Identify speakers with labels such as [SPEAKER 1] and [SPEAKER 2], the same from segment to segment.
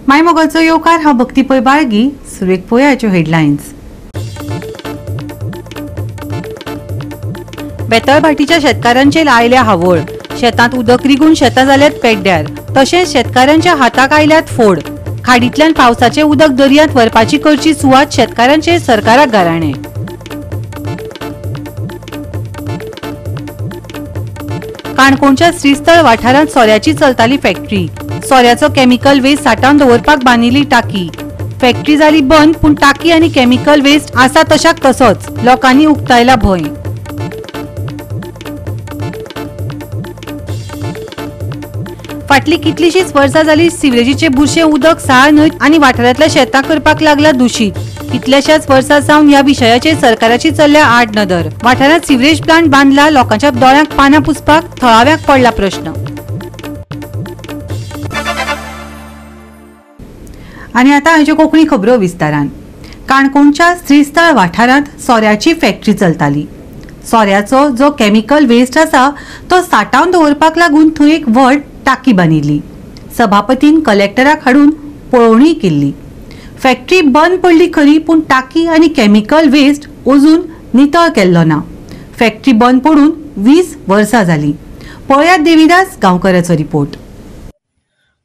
[SPEAKER 1] मायमोगाचो येवकार हांव भक्ती पै बाळगी. सुरवेक पळोवयाच्यो हेडलायन्स. बेतळभाटीच्या शेतकारांचेर आयल्या हावळ. शेतांत उदक रिगून शेतां जाल्यात पेड्ड्यार. तशेंच शेतकारांच्या हाताक आयल्यात फोड. खाडींतल्यान पावसाचें उदक दर्यांत व्हरपाची करची सुवात शेतकारांचेर सरकाराक गाराणें. काणकोणच्या श्रीस्थळ वाठारांत सोऱ्याची चलताली फॅक्टरी. सोऱ्याचो केमिकल वेस्ट सांठोवन दवरपाक बांदिल्ली टाकी. फॅक्टरी जाली बंद, पूण टाकी आनी केमिकल वेस्ट आसा तशाक तसोच. लोकांनी उक्तायला भंय. फाटली कितलीशीच वर्सां जाली सिवरेजीचे बुरशें उदक साळ न्हंयत आनी वाठारांतल्या शेतां करपाक लागला दूषित. कितल्याशाच वर्सां सावन ह्या विशयाचेर सरकाराची चल्ल्या आड नदर. वाठारांत सिवरेज प्लांट बांदला, लोकांच्या दोळ्यांक पानां पुसपाक थळाव्याक पडला प्रश्न. आनी आतां हाज्यो कोंकणी खबरो विस्तारान. काणकोणच्या श्रीस्थळ वाठारांत सोऱ्याची फॅक्टरी चलताली. सोऱ्याचो जो केमिकल वेस्ट आसा तो सांठोवन दवरपाक लागून थंय एक व्हड टाकी बांदिल्ली. सभापतीन कलेक्टराक हाडून पळोवणी केल्ली. फॅक्टरी बंद पडली खरी, पूण टाकी आनी केमिकल वेस्ट अजून नितळ केल्लो ना. फॅक्टरी बंद पडून 20 वर्सां जालीं. पळयात देविदास गांवकराचो रिपोर्ट.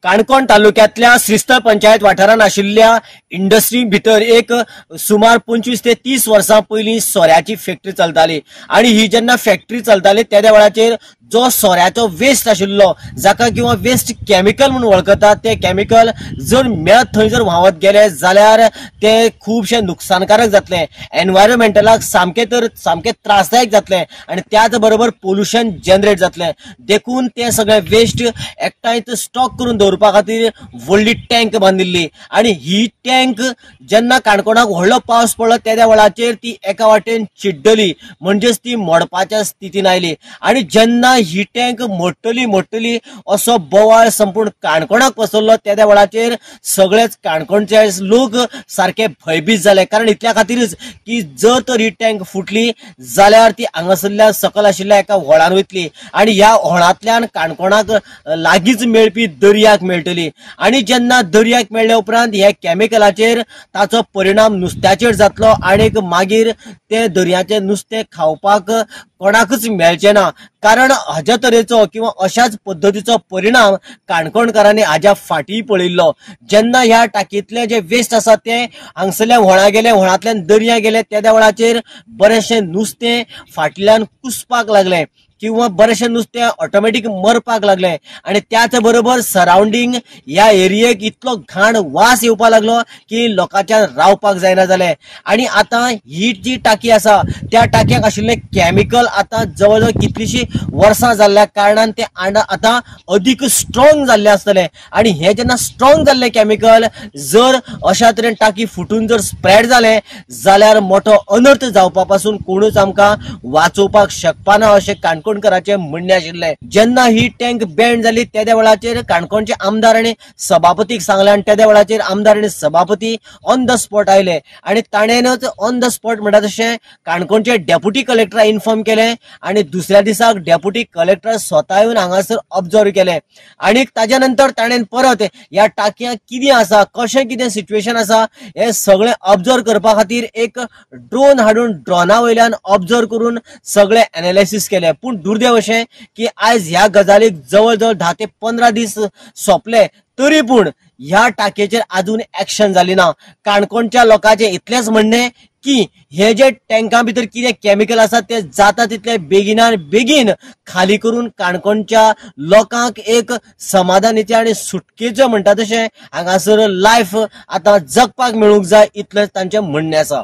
[SPEAKER 2] काणकोण तालुक्यातल्या श्रीस्थळ पंचायत वाठारांत आशिल्ल्या इंडस्ट्री भितर एक सुमार 25 ते 30 वर्सां पयलीं सोऱ्याची फॅक्टरी चलताली. आनी ही जेन्ना फॅक्टरी चलताली त्या वेळाचेर जो सोऱ्याचो वेस्ट आशिल्लो, जाका किंवा वेस्ट केमिकल म्हणून वळखतात, ते केमिकल जर मेळत थंय जर व्हांवत गेले जाल्यार ते खुबशे नुकसानकारक जातले. एनवायरमेंटलाक सामके त्रासदायक जातले आनी त्याच बरोबर पोल्युशन जनरेट जातले. देखून ते सगळे वेस्ट एकठांय स्टॉक करून दवरपा खातीर व्हडली टँक बांदिल्ली. आनी ही टँक जेन्ना काणकोणाक व्हडलो पावस पडलो त्या वेळाचेर ती एका वाटेन चिड्डली, म्हणजेच ती मोडपाच्या स्थितीन आयली. आनी जेन्ना ही टँक मोडटली असो बोवाळ संपूर्ण काणकोणाक पसरलो त्या वेळाचेर सगळेच काणकोणचे लोक सारखे भयभीत जाले. कारण इतल्या खातीरच की जर तर ही टँक फुटली जाल्यार ती हांगासरल्या सकल आशिल्ल्या एका व्हळान वयतली आनी ह्या व्हळांतल्यान काणकोणाक लागींच मेळपी दर्याक मेळटली. आनी जेन्ना दर्याक मेळ्ळ्या उपरांत ह्या केमिकलाचेर ताचो परिणाम नुस्त्याचेर जातलो आनी मागीर ते दर्याचें नुस्तें खावपाक कोणाकच मेळचें ना. कारण हाज्या तरेचो किंवा अशाच पद्दतीचो परिणाम काणकोणकारांनी हाज्या फाटीं पळयल्लो. जेन्ना ह्या टाकींतले जे वेस्ट आसा ते हांगसरल्या व्हळा गेले, व्हळांतल्यान दर्या गेले त्या वेळाचेर बरेचशें नुस्तें फाटल्यान कुसपाक लागलें किंवा बरेचशें नुस्तें ऑटोमॅटीक मरपाक लागलें. आनी त्याच बरोबर सरावंडींग ह्या एरियेक इतलो घाण वास येवपाक लागलो की लोकांच्या रावपाक जायना जालें. आनी आतां ही जी टाकी आसा त्या टाकयेक आशिल्लें केमिकल आतां जवळ जवळ कितलीशीं वर्सां जाल्ल्या कारणान ते आतां अदीक स्ट्रॉंग जाल्लें आसतलें. आनी हें जेन्ना स्ट्रॉंग जाल्लें केमिकल जर अशा तरेन टाकी फुटून जर स्प्रेड जालें जाल्यार मोठो अनर्थ जावपा पासून कोणूच आमकां वाचोवपाक शकपाना अशें काणकोणकारांचें म्हणणें आशिल्लें. जेन्ना ही टँक बॅन जाली त्या वेळाचेर काणकोणचे आमदार आनी सभापतीक सांगलें आनी त्या वेळाचेर आमदार आनी सभापती ऑन द स्पॉट आयले आनी ताणेनच ऑन द स्पॉट म्हणटा तशें काणकोणचे डेप्युटी कलेक्टराक इन्फॉर्म केलें आनी दुसऱ्या दिसाक डेप्युटी कलेक्टर स्वता येवन हांगासर ऑब्जर्व केलें. आनी ताज्या नंतर ताणेन परत ह्या टाकयांक कितें आसा, कशें कितें सिच्युएशन आसा हें सगळें ऑब्जर्व करपा खातीर एक ड्रोन हाडून ड्रोना वयल्यान ऑब्जर्व करून सगळें एनालिसीस केलें. पूण दुर्दैव अशें की आयज ह्या गजालीक जवळ जवळ 10 ते 15 दीस सोंपले तरी पूण ह्या टाकयेचेर अजून एक्शन जाली ना. काणकोणच्या लोकांचें इतलेंच म्हणणें की हे जे टँका भितर कितें केमिकल आसा ते जाता तितले बेगिनान बेगीन खाली करून काणकोणच्या लोकांक एक समाधानीचे आनी सुटकेचो म्हणटा तशें हांगासर लायफ आतां जगपाक मेळूंक जाय इतलेंच तांचें म्हणणें आसा.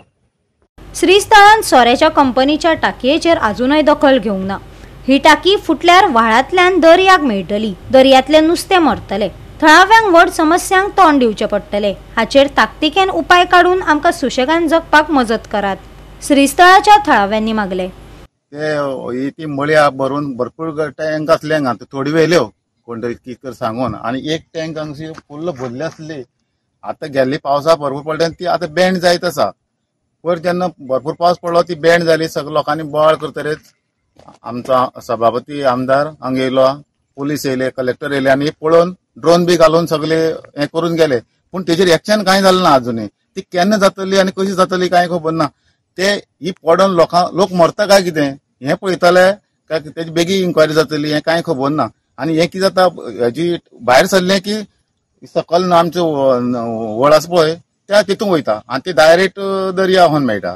[SPEAKER 3] श्रीस्थळान सोऱ्याच्या कंपनीच्या टाकयेचेर अजूनय दखल घेवंक ना. ही टाकी फुटल्यार व्हाळांतल्यान दर्याक मेळटली, दर्यांतले नुस्तें मरतलें. थळाव्यांक व्हड समस्यांक तोंड दिवचें पडटलें. हाचेर ताकतिकेन उपाय काडून आमकां सुशेगान जगपाक मजत करात, श्रीस्थळाच्या थळाव्यांनी मागलें.
[SPEAKER 4] ती मळ्या भरून भरपूर टँक आसले हांगा, थोडी व्हेल्यो कोण तरी कितें सांगून आनी एक टँक हांगशी फुल्ल भरली आसली. आतां गेल्ली पावसा भरपूर पडटा ती आतां बँड जायत आसा. पर जेन्ना भरपूर पावस पडलो ती बँड जाली. सगळे लोकांनी बोवाळ करतरेच आमचो सभापती आमदार हांगा येयलो, पुलीस येयले, कलेक्टर येयले आनी पळोवन ड्रोन बी घालून सगळे हें करून गेले. पण तेजेर एक्शन कांय जालें ना अजुनूय. ती केन्ना जातली आनी कशी जातली कांय खबर ना. ते ही पडून लोक मरता काय कितें हें पळयताले काय तेजी बेगीन इन्क्वायरी जातली हें कांय खबर ना. आनी हें कितें जाता हेजी भायर सरलें की सकल आमचें व्हळ आसा पळय त्या तितूंत वयता आनी ते डायरेक्ट दर्या व्होन मेळटा.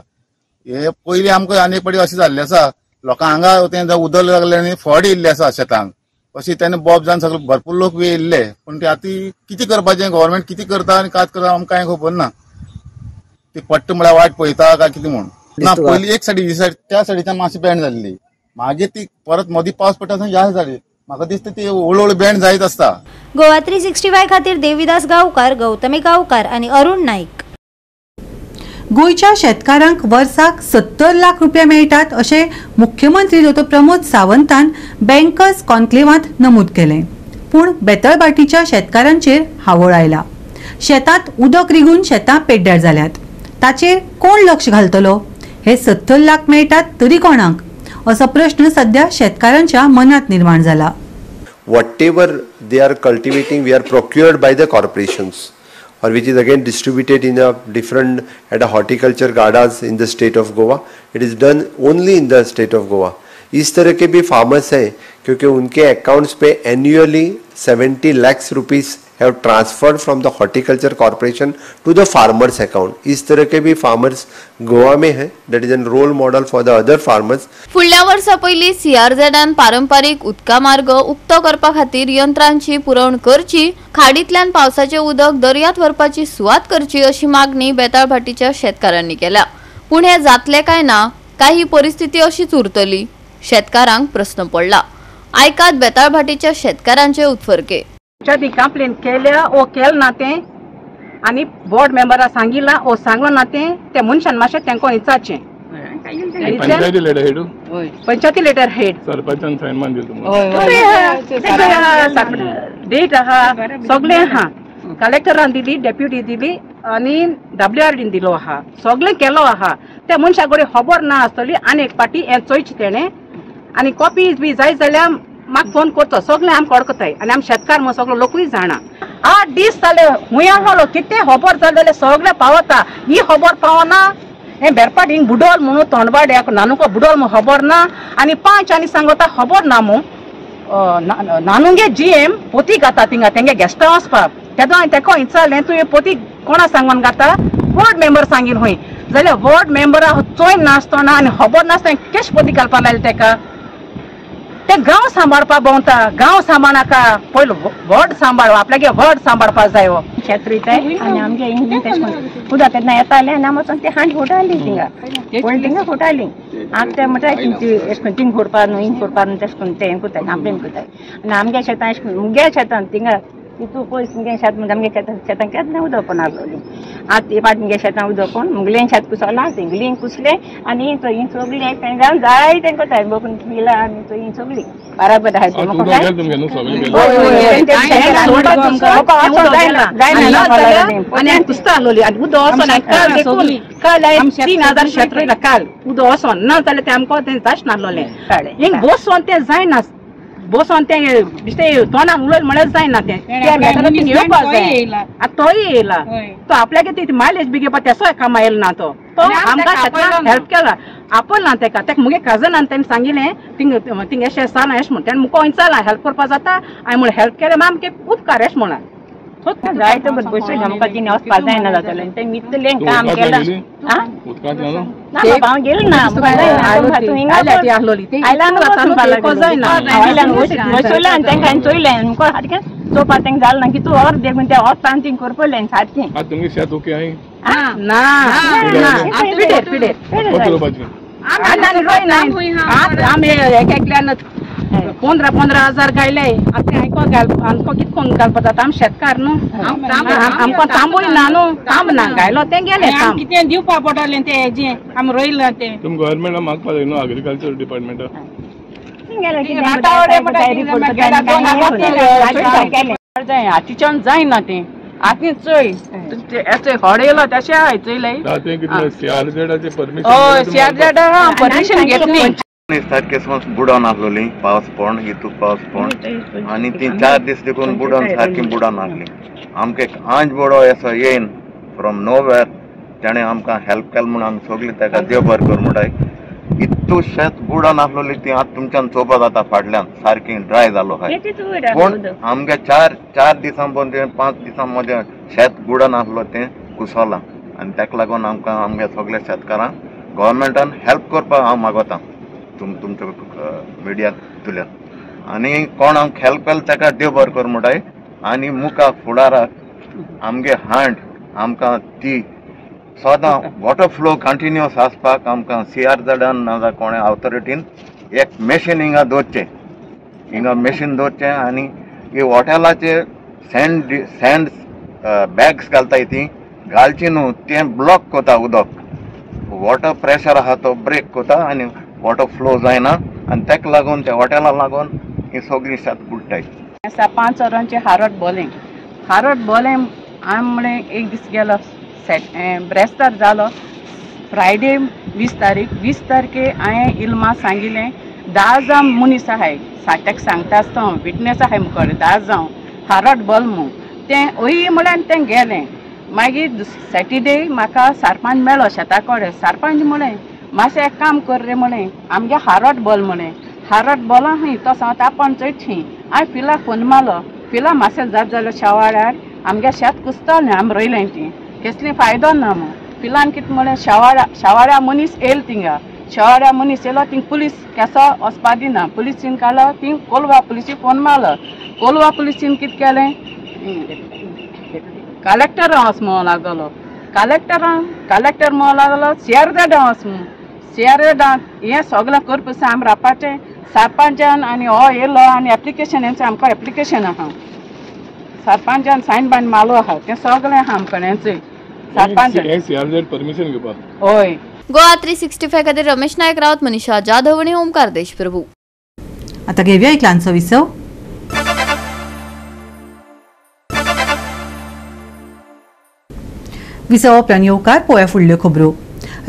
[SPEAKER 4] हे पयलीं आमकां आनी पडी अशें जाल्लें आसा लोकां हांगा तें उदक लागलें आनी फ्लड येयल्ले आसा शेतांक. अशें तेन्ना बॉब जावन सगळे भरपूर लोक येयल्ले पूण ते आतां कितें करपाचें गव्हर्नमेंट कितें करता आनी कात करता आमकां कांय खबर ना. ती पट्ट म्हळ्यार वाट पळयता काय कितें म्हूण ना. पयलीं एक सायडी ही सायड त्या सायडीच्यान मातशी बँड जाल्ली मागीर ती परत मदीं पावस पडटा ह्या सायडी म्हाका दिसता ती हळूहळू बँड जायत आसता.
[SPEAKER 3] गोवा 365 खातीर देविदास गांवकार, गौतमी गांवकार आणि अरुण नाईक.
[SPEAKER 1] गोयच्या शेतकारांक वर्साक 70 लाख रुपया मेळटात अशें मुख्यमंत्री डॉ प्रमोद सावंतान बँकर्स कॉन्क्लेवांत नमूद केलें. पूण बेतळबाटीच्या शेतकारांचेर हावळ आयला. शेतांत उदक रिगून शेतां पेड्ड्यार जाल्यात. ताचेर कोण लक्ष घालतलो? हे 70 लाख मेळटात तरी कोणाक असो प्रश्न सध्या शेतकारांच्या मनात निर्माण जाला.
[SPEAKER 5] Whatever they are cultivating, we are procured by the corporations, or which is again distributed in a different at a horticulture gardas in the state of Goa. It is done only in the state of Goa. इस तरह के भी farmers हैं क्योंकि उनके accounts pay annually 70 lakhs rupees have transferred from the horticulture corporation to the farmers account. इस तरह के भी farmers Goa में हैं. That is a role model for the other farmers.
[SPEAKER 6] फुडल्या वर्सा पयली CRZन पारंपारीक उदका मार्ग उक्तो करपा खातीर यंत्रांची पुरवण करची, खाडींतल्यान पावसाचे उदक दर्यांत व्हरपाची सुवात करची अशी मागणी बेताळभाटीच्या शेतकारांनी केल्या. पूण हे जातले काय ना काय ही परिस्थिती अशीच उरतली? शेतकारांक प्रश्न पडला. आयकात बेताळभाटीच्या शेतकारांचे उत्फर्के.
[SPEAKER 7] ती कंप्लेन केल्या ओ केल ना ते आनी बोर्ड मेंबरा सांगिला ओ सांगलो ना ते मनशान मातशें तेंको विचारचें. पंचायती लेटर हेड
[SPEAKER 8] सरपंचान सायन मान दिली
[SPEAKER 7] डेट आहा सगळें आहा. कलेक्टरान दिली, डेप्युटी दिली आनी WRDन दिलो आहा. सगळें केलो आहा. त्या मनशा कडेन खबर ना आसतली आनी एक पाटी हें चोयची तेणें आनी कॉपी बी जाय जाल्यार म्हाका फोन करचो. सगळें आमकां अडकताय आनी आमी शेतकार म्हणून सगळो लोकूय जाणा. 8 दीस जाले हुंय आहलो कितें खबर जालें जाल्यार सगळें पावता. ही खबर पावना हें बेरपाट हिंग बुडोल म्हणून तोंडबाड्याक नानुको बुडोल म्हणून खबर ना आनी 5 आनी सांगता खबर ना म्हणून नानुंगे GM पोती घाता थिंगा तेंगे गेस्ट वचपाक. तेदो हांवें तेका विचारलें तुवें पोती कोणा सांगून घाता? Ward member सांगील हुंय. जाल्यार वॉर्ड मेंबरा चोय नासतना आनी खबर नासतना केश पोती घालपा लायले तेका? ते गांव सांबाळपा भोंवता. गांव सांबाळनाका पयलो वॉर्ड सांबाळ आपल्यागे वॉर्ड सांबाळपा जाय.
[SPEAKER 9] शेत रोयताय आनी आमगे हिंग तेश उदक तेन्ना येतालें आनी आमी वचोन ते हांड फोटाली थिंगा पूण थिंगा फोटाली. आमी ते म्हणटा एश कोन्न थिंग फोडपा न्हू हिंग फोडपा न्हू तेश कोन्न ते हें कोताय कंप्लेन कोताय. आनी आमगे शेतां एश कोन्न मुगे शेतान थिंगा तितू पयस मुगे शेत म्हणजे आमगे शेतां केन्ना उदक पण आसलोली. आतां ते पाट मुगे शेतां उदक पण मुगलें शेत कुसोला तेंगलीं कुसलें आनी हिं सगळीं एकठांय जावन जाय तें कोताय बकून पिला आनी हिं सगळीं बराबर आहाय ते
[SPEAKER 7] आनी कुस्ता आसलोली आनी उदक वचोन काल 3000 शेत रोयला काल उदक वचोन ना जाल्यार ते आमकां तें जायच नासलोलें. हिंग बसोन तें जायना बसोन तें बेश्टें तोंडाक उलयलें म्हळ्यार जायना तें येवपा जाय. आतां तोय येयला तो आपल्यागे ती मायलेज बी घेवपा तेसोय कामा येयलो ना. तो आमकां शेतांक हेल्प केला आपयलो ना तेका. तेका मुगे कजनान तेणें सांगिलें थिंग एशें जाना एश म्हूण तेणें मुको विचारला हेल्प करपा जाता हांवें म्हूण हेल्प केलें आमगे उपकार एश म्हणून
[SPEAKER 9] जायतो बसय आमकां तीन वचपाक जायना जातालें तें मितलें काम केलां. हांव गेलो ना बसयलें आनी तेंकां हांवें चोयलें मुको सारकें चोवपा तेंकां जालें ना की तूं और देखून तें वचपान तीं करपलें सारकें.
[SPEAKER 8] तुमगे शेत ओके आहाय
[SPEAKER 7] ना पिडेर पिडेर आमी एकल्यान 15,000 गायले. आमकां कितकोन घालपा जाता आमी शेतकार न्हू आमकां तांबूय ना न्हू तांब ना गायलो तें गेलें कितें दिवपा पडटलें तें हेजें आमी रोयलां तें.
[SPEAKER 8] तुम गव्हर्नमेंटाक मागपा जाय न्हू एग्रीकल्चर डिपार्टमेंटाक
[SPEAKER 7] हातीच्यान जायना तें आतां चोय हड येयलो तशें हांवें चोयलें.
[SPEAKER 8] CRZ परमिशन
[SPEAKER 7] परमिशन घेतली.
[SPEAKER 4] सारखे समज बुडोन आसलोली पावस पडून हितूक पावस पडून आनी ती 4 दीस देखून बुडोन सारकी बुडोन आसली. आमकां आंज बडो असो येयन फ्रॉम नोवेर ताणें आमकां हेल्प केलें म्हूण आमी सगळीं ताका देव बरें कर म्हणटाय. इतू शेत बुडोन आसलोली ती आतां तुमच्यान चोवपा जाता फाटल्यान सारकी ड्राय जालो आहाय. पूण आमगे 4 दिसां पसून 5 दिसां मदें शेत बुडोन आसलो तें कुसोलां आनी ताका लागून आमकां आमगे सगळ्या शेतकारांक गव्हर्मेंटान हेल्प करपाक हांव मागोतां तुमच्या मिडियातल्यान. आनी कोण आमकां हेल्प केलें ताका देव बरें कर म्हणटाय. आनी मुखार फुडाराक आमगे हांड आमकां ती सदां वॉटर फ्लो कंटिन्युअस आसपाक आमकां CRZन नाजाल्यार कोणा ऑथॉरिटीन एक मशीन हिंगा दवरचें आनी ही हॉटेलाचेर सँड बॅग्स घालताय ती घालची न्हू तें ब्लॉक कोता उदक. वॉटर प्रेशर आहा तो ब्रेक कोता आनी वॉटर फ्लो जायना आनी ताका लागून त्या हॉटेलाक लागून ही सगळी शेत बुडटाय.
[SPEAKER 7] 5 वरांचे हारट बोलें आम म्हळें एक दीस गेलो ब्रेस्तार जालो फ्रायडे 20 तारखे हांवें इल्मा सांगिल्लें 10 जावन मनीस आहाय ताका सांगता आसता विटनेस आहाय मुखार 10 जावन हारट बोल म्हूण तें ओय म्हळ्यार तें गेलें. मागीर सॅटरडे म्हाका सरपंच मेळ्ळो शेता कडेन. सरपंच म्हळें मातशें एक काम कर रे म्हळें आमगे हारट बोल म्हळें. हारट बोला हय तो सांगता आपण चयट हय. हांवें फिलाक फोन मारलो. फिला मातशें जात जालो शेवाड्यार आमगे शेत कुसतालें न्ही आमी रोयलें ती कसली फायदो ना म्हूण. फिलान कितें म्हळें शेवाड्या मनीस येयलो थिंगा. शेवाड्या मनीस येयलो थिंग पुलीस केसो वचपा दिना. पुलिसीन काडलो थिंग कोलवा पुलिसी फोन मारलो. कोलवा पुलिसीन कितें केलें कलेक्टरा वच म्हणूं लागलो. कलेक्टर म्हणूं लागलो CRZ वच म्हूण. CRZ हें सगळें करपाचें आमी रावपाचें सरपंचान आनी हो येयलो आनी एप्लिकेशन हेंचें आमकां एप्लिकेशन आहा सरपंचान सायन बायन मारलो आहा तें सगळें आहा आमकां हेंचें सरपंच
[SPEAKER 8] CRZ परमिशन घेवपाक.
[SPEAKER 7] हय.
[SPEAKER 6] गोवा 365 खातीर रमेश नायक रावत, मनीषा जाधव आनी ओमकार देशप्रभू.
[SPEAKER 1] आता घेऊया एक ल्हानसो विसव. विसव उपरांत येवकार पळोवया फुडल्यो खबरो.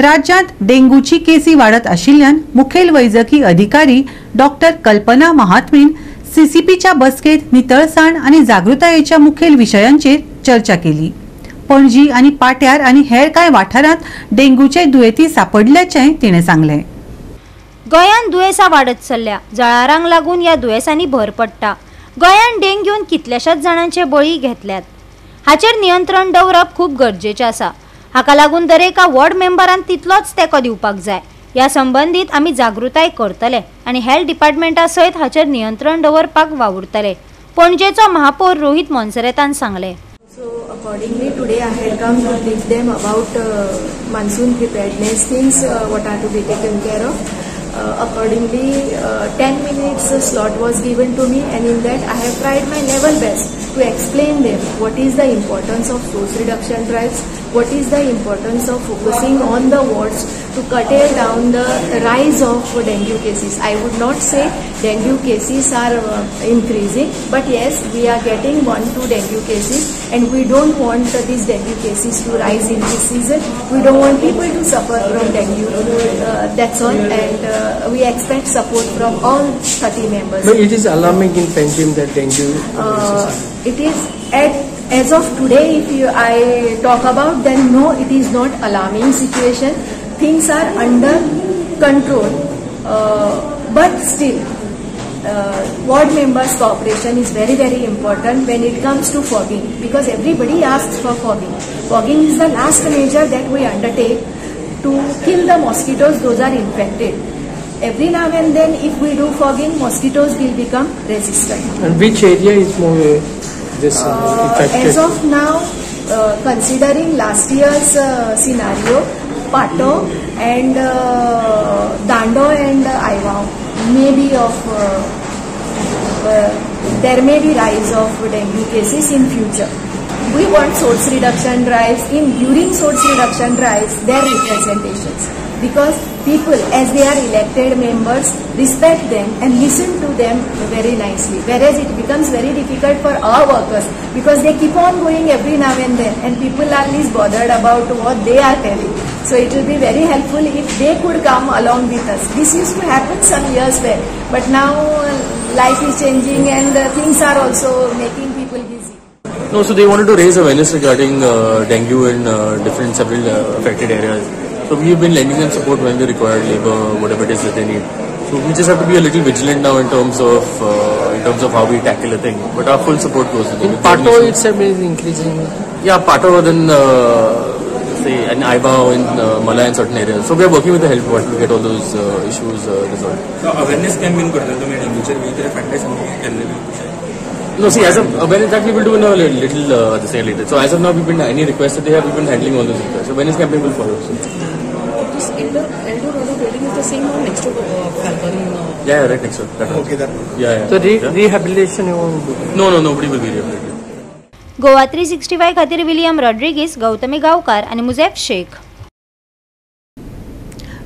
[SPEAKER 1] राज्यांत डेंग्यूची केसी वाडत आशिल्ल्यान मुखेल वैजकी अधिकारी डॉक्टर कल्पना महात्मेन CCPच्या बसकेत नितळसाण आनी जागृतायेच्या मुखेल विशयांचेर चर्चा केली. पणजी आनी पाट्यार आनी हेर कांय वाठारांत डेंग्यूचे दुयेंती सापडल्याचें तिणें सांगलें.
[SPEAKER 3] गोंयांत दुयेंसां वाडत चल्ल्या. जळारांक लागून ह्या दुयेंसांनी भर पडटा. गोंयांत डेंग्यून कितल्याशाच जाणांचे बळी घेतल्यात. हाचेर नियंत्रण दवरप खूब गरजेचें आसा. हाका लागून दरेका वॉर्ड मेंबरान तितलोच तेंको दिवपाक जाय. ह्या संबंदीत आमी जागृताय करतले आनी हेल्थ डिपार्टमेंटा सयत हाचेर नियंत्रण दवरपाक वावुरतले. पणजेचो महापौर रोहित मोन्सेरेतान सांगलें.
[SPEAKER 10] So accordingly today I had come to brief them about monsoon preparedness things what are to be taken care of. Accordingly 10 minutes slot was given to me and in that I have tried my level best to explain them what is the importance of source reduction drives, what is the importance of focusing on the wards to curtail down the rise of dengue cases. I would not say dengue cases are increasing, but yes, we are getting 1-2 dengue cases and we don't want these dengue cases to rise in this season. We don't want people to suffer from dengue. That's all, and we expect support from all 30 members.
[SPEAKER 11] But it is alarming in Panjim that dengue.
[SPEAKER 10] It is as of today, if I talk about, then no, it is not alarming situation. Things are under control, but still ward members' cooperation is very, very important when it comes to fogging, because everybody asks for fogging. Fogging is the last measure that we undertake to kill the mosquitoes those are infected. Every now and then if we do fogging, mosquitoes will become resistant.
[SPEAKER 11] And which area is more affected?
[SPEAKER 10] As of now, considering last year's scenario, Pato and Dando and Aivao may be of there may be rise of dengue cases in future. We want source reduction drives. During source reduction drives, their representations, because people, as they are elected members, respect them and listen to them very nicely. Whereas it becomes very difficult for our workers because they keep on going every now and then, and people are least bothered about what they are telling. So it will be very helpful if they could come along with us. This used to happen some years back, but now life is changing and things are also making people busy.
[SPEAKER 11] No, so they wanted to raise awareness regarding dengue in different several affected areas. So we've been lending them support when they require labor, whatever it is that they need. So we just have to be a little vigilant now in terms of how we tackle a thing. But our full support goes to them.
[SPEAKER 12] In Pato itself is increasing.
[SPEAKER 11] Yeah, Pato then say in Aiba or in Mala in certain areas. So we are working with the health department to get all those issues resolved.
[SPEAKER 13] So awareness campaign करते हो तुम्ही future में तेरे फंडे समझने के लिए
[SPEAKER 11] No, see, as of awareness that we will do in a little the same later. So as of now, we've been any requests that they have, we've been handling all those requests. So awareness campaign will follow. So.
[SPEAKER 14] This elder building is the same one next to Falcon.
[SPEAKER 11] Yeah, right next to that.
[SPEAKER 12] Okay, that.
[SPEAKER 11] Yeah.
[SPEAKER 12] So rehabilitation you won't do?
[SPEAKER 11] No, nobody will be rehabilitated.
[SPEAKER 3] Goa 365 खातीर William Rodrigues, Gautami गांवकार आणि मुझेफ शेख.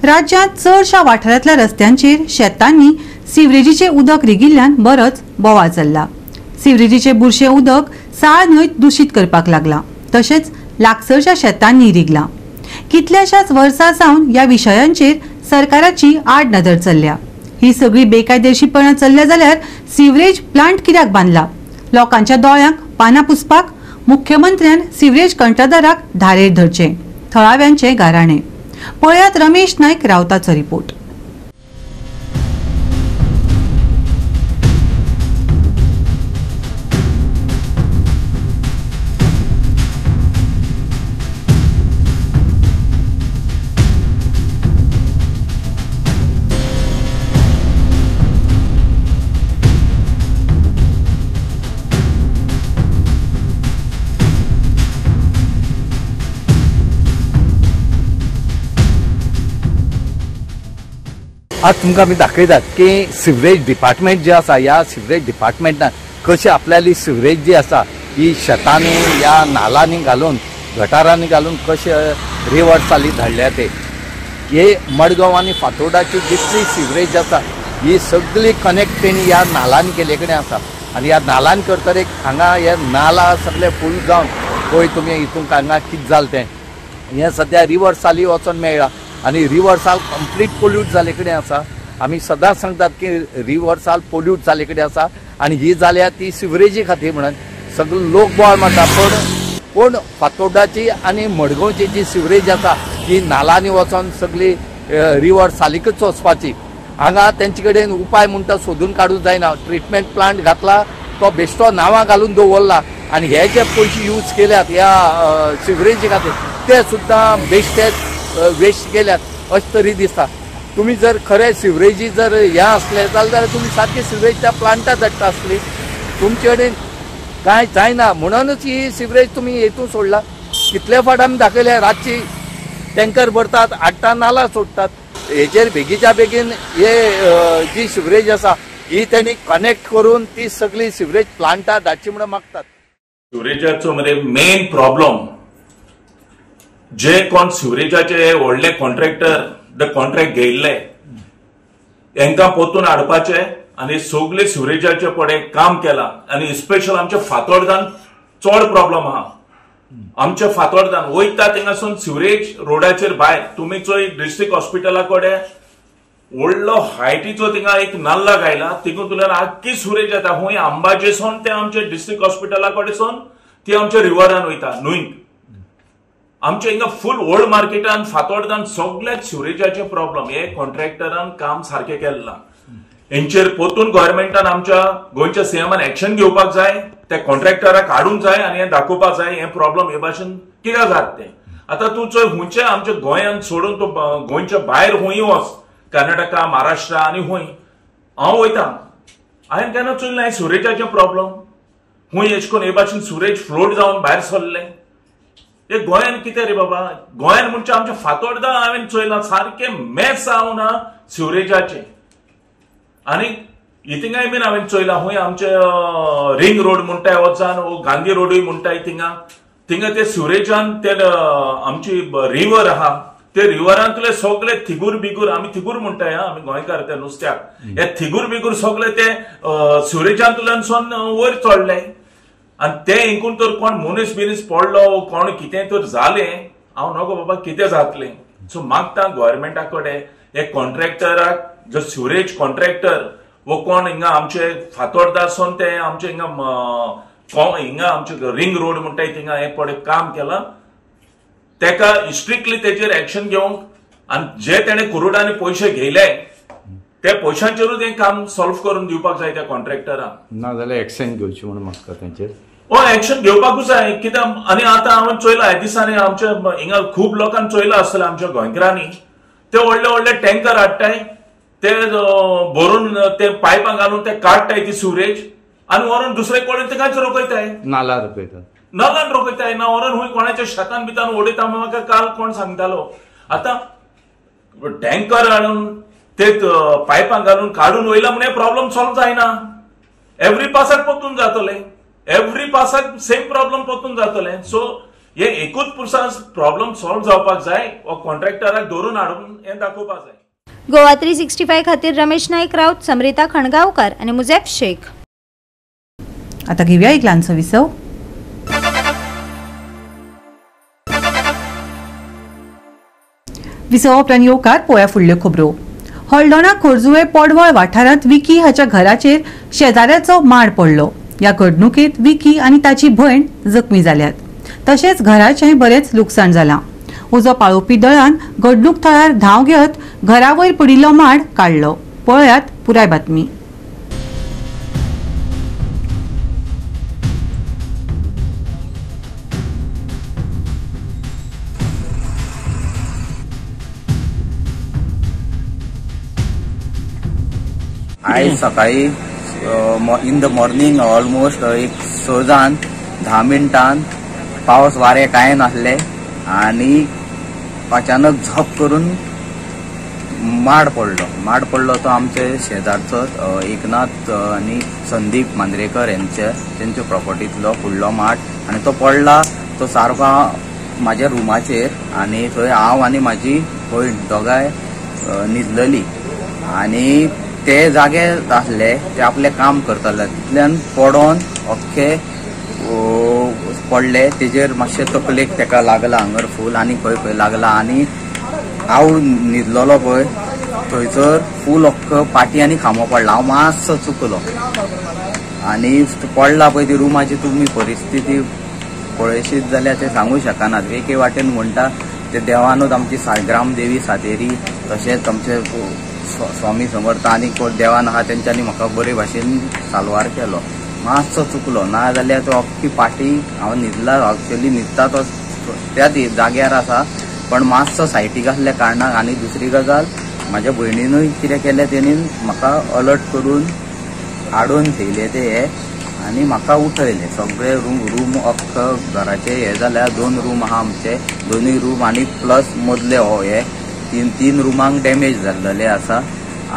[SPEAKER 1] राज्यात चडशा वाठारांतल्या रस्त्यांचेर शेतांनी सिवरेजीचे उदक रिगिल्ल्यान बरोच बोवाळ चल्ला. सिवरेजीचे बुरशे उदक साळ न्हंयत दूषित करपाक लागला, तशेंच लागसरच्या शेतांनी रिगला. कितल्याशाच वर्सां सावन ह्या विशयांचेर सरकाराची आड नदर चल्ल्या. ही सगळी बेकायदेशीरपणां चल्ल्या जाल्यार सिवरेज प्लांट कित्याक बांदला? लोकांच्या दोळ्यांक पानां पुसपाक मुख्यमंत्र्यान सिवरेज कंत्राटदाराक धारेर धरचे. थळाव्यांचे गाराणे. पळयात रमेश नायक रावताचो रिपोर्ट.
[SPEAKER 15] आज तुमकां आमी दाखयतात की सिवरेज डिपार्टमेंट जे आसा, ह्या सिवरेज डिपार्टमेंटान कशी आपल्याली सिवरेज जी आसा ही शेतांनी ह्या नालांनी घालून गटारांनी घालून कशे रिवर्साली धाडल्या ते. हे मडगांव आनी फातोर्डाची जितली सिवरेज आसा ही सगळी कनेक्ट तेणी ह्या नालांनी केले कडेन आसा. आनी ह्या नालान करतरे हांगा हे नाला सगळे फूल जावन पळय तुमी हितूंक हांगा कितें जालें तें. हें सद्या रिवर्साली वचोन मेळ्ळा आनी रिवर्साल कंप्लीट पोल्यूट जाले कडेन आसा. आमी सदांच सांगतात की रिवर्साल पोल्यूट जाले कडेन आसा आनी ही जाल्या ती सिवरेजी खातीर म्हणून सगळो लोक बोवाळ मारता. पूण फातोर्डाची आनी मडगांवची जी सिवरेज आसा ही नालांनी वचोन सगळी रिवर्सालीकच वचपाची. हांगा तेंचे कडेन उपाय म्हणटा सोदून काडूंक जायना. ट्रिटमेंट प्लांट घातला तो बेश्टो नांवां घालून दवरला आनी हे जे पयशे यूज केल्यात ह्या सिवरेजी खातीर ते सुद्दां बेश्टेच वेस्ट केल्यात अशें तरी दिसता. तुम्ही जर खरे सिवरेजी जर हे असले जाल्यार तुम्ही सारखे सिवरेज त्या प्लांटात धाडटा आसली. तुमचे कडेन कांय जायना म्हणूनच ही सिवरेज तुम्ही हेतून सोडला. कितले फावट आमी दाखयले रातची टँकर भरतात, हाडटा नाला सोडतात. हेचेर बेगीच्या बेगीन हे जी सिवरेज आसा ही त्यांनी कनेक्ट करून ती सगळी सिवरेज प्लांटात धाडची म्हणून मागतात.
[SPEAKER 16] सिवरेजाचो मध्ये मेन प्रॉब्लेम जे कोण सिवरेजाचे व्हडले कॉन्ट्रॅक्टर द कॉन्ट्रॅक्ट घेयल्ले हांकां पोतून हाडपाचे आनी सगळे सिवरेजाचे पडे काम केला. आनी स्पेशल आमच्या फातोर्डान चड प्रॉब्लेम आहा. आमच्या फातोर्डान वयता थिंगासून सिवरेज रोडाचेर भायर तुमी चोय डिस्ट्रिक्ट हॉस्पिटला कडेन व्हडलो हायटीचो थिंगा एक नाल्ला गायला तितूंतल्यान आख्खी सिवरेज येता. हुंय अंबाजेसून ते आमचे डिस्ट्रिक्ट हॉस्पिटला कडेसून ती आमच्या रिव्हरान वयता न्हंयक. आमच्या हिंगा फुल ओल्ड मार्केटान फातोर्डान सगळ्याच सिवरेजाचे प्रॉब्लेम. हे कॉन्ट्रॅक्टरान काम सारखे केल्ला. हेंचेर पोतून गव्हर्नमेंटान आमच्या गोंयच्या सीएमान एक्शन घेवपाक जाय. त्या कॉन्ट्रॅक्टराक हाडूंक जाय आनी हे दाखोवपाक जाय हे प्रॉब्लेम हे भाशेन कित्याक जाता ते. आता तूं चोय हुंयचे आमच्या गोंयांत सोडून तूं गोंयच्या भायर हुंय वच कर्नाटका महाराष्ट्रा आनी हुंय हांव वयता. हांवें केन्ना चोयलें सिवरेजाचे प्रॉब्लेम. हुंय एश कोन्न हे भाशेन सिवरेज फ्लोट जावन भायर सरले. हे गोंयान कितें रे बाबा. गोंयान म्हणजे आमच्या फातोर्डा हांवें चोयलां सारखे मॅस जावना सिवरेजाचे. आनी हितिंगाय बीन हांवें चोयलां हुंय आमचे रिंग रोड म्हणटाय वचान वो गांधी रोडूय म्हणटाय थिंगा ते सिवरेजान ते आमची रिवर आहा ते रिवरांतले सगळे थिगूर बिगूर आमी थिगूर म्हणटाय आमी गोंयकार ते नुस्त्याक हे थिगूर बिगूर सगळे ते सिवरेजांतल्यान सोन वयर चडले. आनी ते इंकून तर कोण मनीस बिनीस पडलो कोण कितें तर जालें हांव नगो बाबा कितें जातलें. सो मागता गव्हर्नमेंटा कडेन हे कॉन्ट्रॅक्टराक जो सिवरेज कॉन्ट्रॅक्टर वो कोण हिंगा आमचे फातोर्डासून ते आमचे हिंगा आमचे रिंग रोड म्हणटा थिंगा हे पडे काम केला तेका स्ट्रिक्टली तेजेर एक्शन घेवंक आनी जे तेणे कुरुडांनी पयशे घेयले ते पयशांचेरूच हे काम सॉल्व करून दिवपाक जाय त्या कॉन्ट्रॅक्टराक
[SPEAKER 15] ना जाल्यार एक्शन घेवची म्हणून म्हाका तेंचेर
[SPEAKER 16] एक्शन घेवपाकूच जाय कित्याक आनी आतां हांवें चोयलां ह्या दिसांनी आमच्या हिंगा खूब लोकांनी चोयलां आसतलें आमच्या गोंयकारांनी ते व्हडले व्हडले टँकर हाडटाय ते भरून ते पायपां घालून ते काडटाय ती सिवरेज आनी व्हरून दुसरे कडेन ते कांयच रोखयताय
[SPEAKER 15] नाला रोखयतात
[SPEAKER 16] नालान रोखयताय ना व्हरून खूंय कोणाच्या शेतान बितान उडयता म्हाका काल कोण सांगतालो आतां टँकर हाडून ते पायपां घालून काडून वयला म्हणून प्रॉब्लेम सॉल्व जायना एवरी पासाक परतून जातले एवरी पासाक सेम प्रॉब्लेम परतून जातले सो हे एकूच पुरसांत प्रॉब्लेम सॉल्व जावपाक जाय वा कॉन्ट्रॅक्टराक धरून हाडून हे दाखोवपाक जाय
[SPEAKER 3] गोवा 365 खातीर रमेश नाईक राऊत, समरिता खणगावकर आणि मुजेब शेख.
[SPEAKER 1] आता घेऊया एक ल्हानसो विसव. विसव उपरांत येवकार पळोवया फुडल्यो खबरो. हळदोणा खोर्जुवे पडवळ वाठारांत विकी हाच्या घराचेर शेजाऱ्याचो माड पडलो. ह्या घडणुकेत विकी आनी ताची भयण जखमी जाल्यात. तशेंच घराचें बरेच लुकसाण जालां. उजो पाळोवपी दळान घडणूक थळार धांव घेत घरा वयर पडिल्लो माड काडलो. पळयात पुराय बातमी.
[SPEAKER 17] आज सकाळी इन द मॉर्निंग ऑलमोस्ट एक 10 मिनटान पावस वारे काय नासले आणि अचानक झप करून माड पडलो तो आमचे शेजारचो एकनाथ आणि संदीप मांद्रेकर यांच्या प्रॉपर्टीतलो फुडलो माड आणि तो पडला तो सारको माझ्या रुमाचेर आणि थंय हांव आनी म्हाजी भयण दोगांय न्हिदलेली आणि ते जागे आसले ते आपले काम करताले तितल्यान पडोन अख्खे पडले तेजेर मातशे तकलेक तेका लागला हांगर फूल आनी खंय खंय लागला आनी हांव न्हिदलोलो पळय थंयसर फूल अख्ख पाटी आनी खांबो पडला. हांव मातसो चुकलो आनी पडला पळय ती रुमाची तुमी परिस्थिती पळयशीत जाल्यार ते सांगूं शकनात. एके वाटेन म्हणटा ते देवानूच आमची ग्रामदेवी सातेरी तशेंच आमचे स्वामी समर्थ आनी कोण देवान आहा तेंच्यांनी म्हाका बरे भाशेन साल्वार केलो. मातसो चुकलो ना जाल्यार तो अख्खी पाटी हांव न्हिदला एक्चुअली न्हिदता तो त्याच जाग्यार आसा पण मातसो सायटीक आसल्या कारणान. आनी दुसरी गजाल म्हाज्या भयणीनूय कितें केलें तेणी म्हाका अलर्ट करून हाडून थेयले ते हे आनी म्हाका उठयले. सगळे रूम अख्ख घराचे हे जाल्यार 2 रूम आहा आमचे, दोनूय रूम आनी प्लस मदले हो हे तीन रुमांक डॅमेज जाल्लेले आसा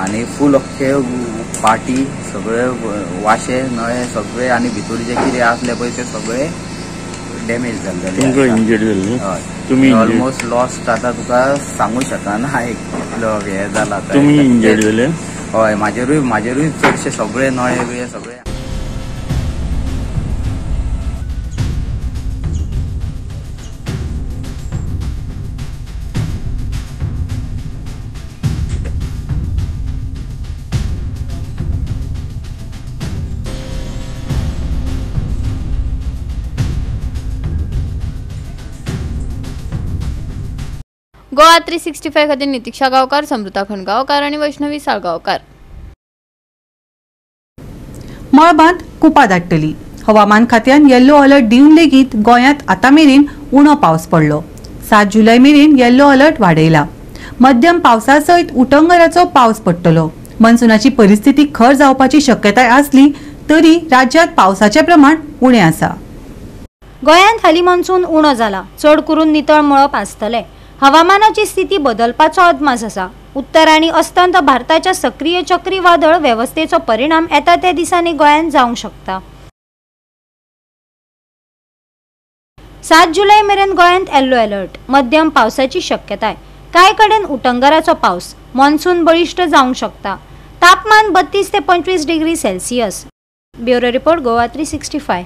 [SPEAKER 17] आनी फूल अख्खे पाटी सगळे वाशे नळे सगळे आनी भितर जे कितें आसले पळय ते सगळे डॅमेज जाल्लेले. हय ऑलमोस्ट लॉस्ट आतां तुका सांगू शकना कितलो हे जाला. हय म्हाजेरूय चडशे सगळे नळे बी सगळे.
[SPEAKER 6] गोवा 365 खातीर नितीक्षा गांवकार, समृता खणगांवकार आणि वैष्णवी साळगांवकार.
[SPEAKER 1] मळबांत कुपा दाटतली. हवामान खात्यान येल्लो अलर्ट दिवन लेगीत गोंयांत आतां मेरेन उणो पावस पडलो. 7 जुलय मेरेन येल्लो अलर्ट वाडयला. मध्यम पावसा सयत उटंगराचो पावस पडटलो. मनसुनाची परिस्थिती खर जावपाची शक्यताय आसली तरी राज्यांत पावसाचे प्रमाण उणें आसा.
[SPEAKER 3] गोंयांत हालीं मॉन्सून उणो जाला. चड करून नितळ मळब आसतले. हवामानाची स्थिती बदलपाचो अदमास आसा. उत्तर आनी अस्तंत भारताच्या सक्रिय चक्रीवादळ वेवस्थेचो परिणाम येता त्या दिसांनी गोंयांत जावंक शकता. 7 जुलय मेरेन गोंयांत येल्लो अलर्ट. मध्यम पावसाची शक्यताय. कांय कडेन उटंगराचो पावस. मॉन्सून बळिश्ट जावंक शकता. तापमान 32 ते 25 degree Celsius. Bureau report Goa 365.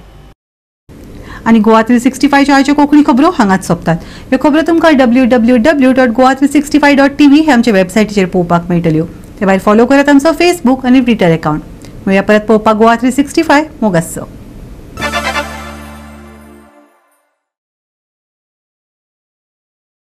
[SPEAKER 1] आणि गोवा 365 आयच्यो कोंकणी खबरो हांगाच सोंपतात. ह्यो खबरो तुमकां www.goa365.tv हे आमचे वेबसायटीचेर पळोवपाक मेळटल्यो. ते भायर फॉलो करात आमचो फेसबूक आनी ट्विटर अकाउंट. मेळया परत पळोवपाक गोवा 365 मोगासो.